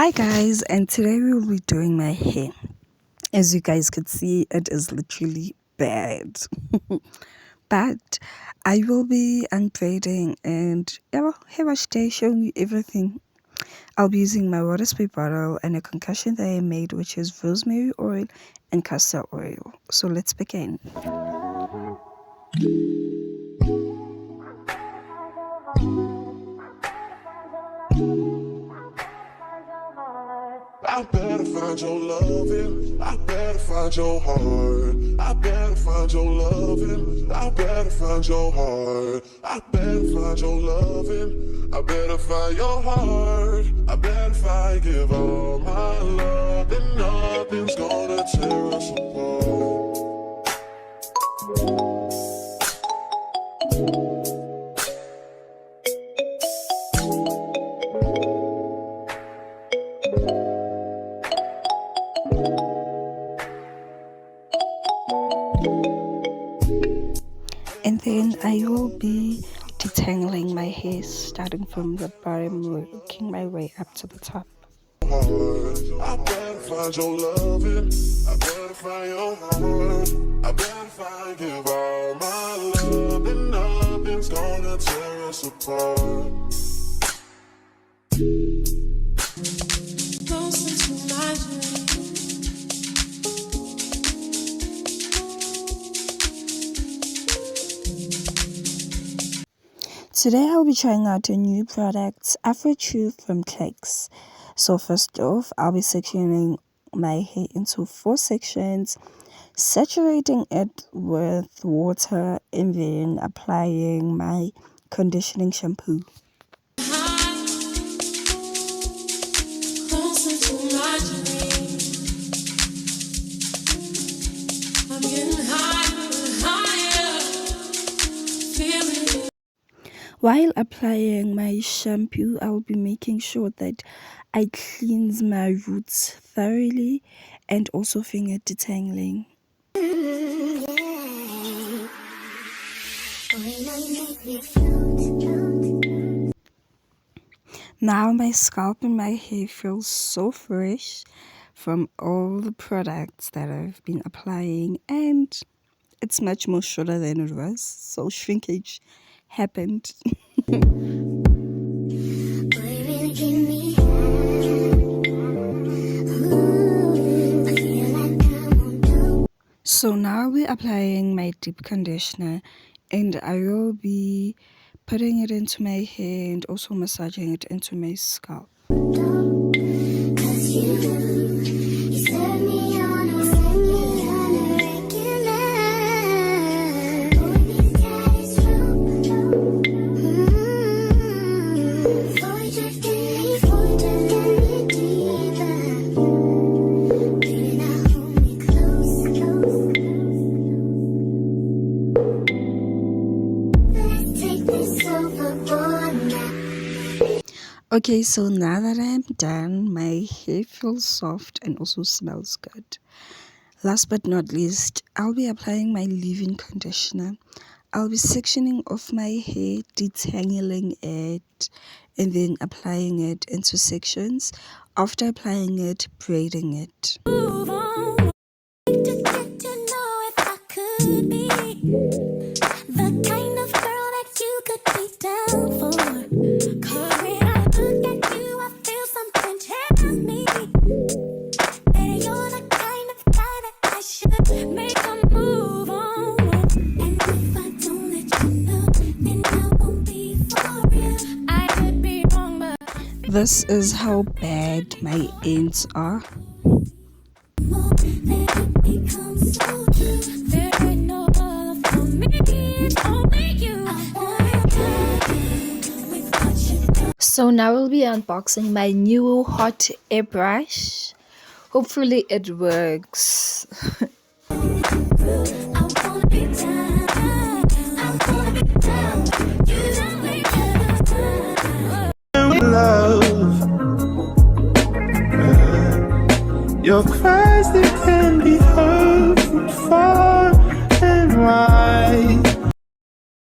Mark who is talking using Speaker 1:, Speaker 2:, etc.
Speaker 1: Hi guys, and today we will be doing my hair. As you guys could see, it is literally bad. But I will be unbraiding and hair wash day, showing you everything. I'll be using my water spray bottle and a concussion that I made, which is rosemary oil and castor oil. So let's begin.
Speaker 2: I better find your loving, I better find your heart. I better find your loving, I better find your heart. I better find your loving, I better find your heart. I better if I give all my love, then nothing's gonna tear us apart.
Speaker 1: And then I will be detangling my hair, starting from the bottom, working my way up to the top.
Speaker 2: I better find your loving, I better find your heart. I better find, give all my love, and nothing's gonna tear us apart. Closer to my dream.
Speaker 1: Today I'll be trying out a new product, Afro Truth from Clicks. So first off, I'll be sectioning my hair into 4 sections, saturating it with water, and then applying my conditioning shampoo.
Speaker 2: Closer to my dream. I'm getting higher, feeling.
Speaker 1: While applying my shampoo, I'll be making sure that I cleanse my roots thoroughly and also finger detangling. Now my scalp and my hair feels so fresh from all the products that I've been applying, and it's much more shorter than it was, so shrinkage happened. So now we're applying my deep conditioner, and I will be putting it into my hair and also massaging it into my scalp. Okay, so now that I'm done, my hair feels soft and also smells good. Last but not least, I'll be applying my leave-in conditioner. I'll be sectioning off my hair, detangling it, and then applying it into sections. After applying it, braiding it.
Speaker 2: Move on. To get to know if I could be the kind of girl that you could be down for. 'Cause when I look at you, I feel something tell me that you're the kind of guy that I should make a move on. And if I don't let you know, then I won't be for real. I could be wrong, but
Speaker 1: This is how bad my ends are.
Speaker 2: more than it becomes so true. There ain't no other for me, it's only you. I want with what you do.
Speaker 1: So now we'll be unboxing my new hot airbrush. Hopefully it works.
Speaker 2: I wanna be down. I wanna be down. You don't wake up.
Speaker 3: Love, your cries, they can be heard from far and wide.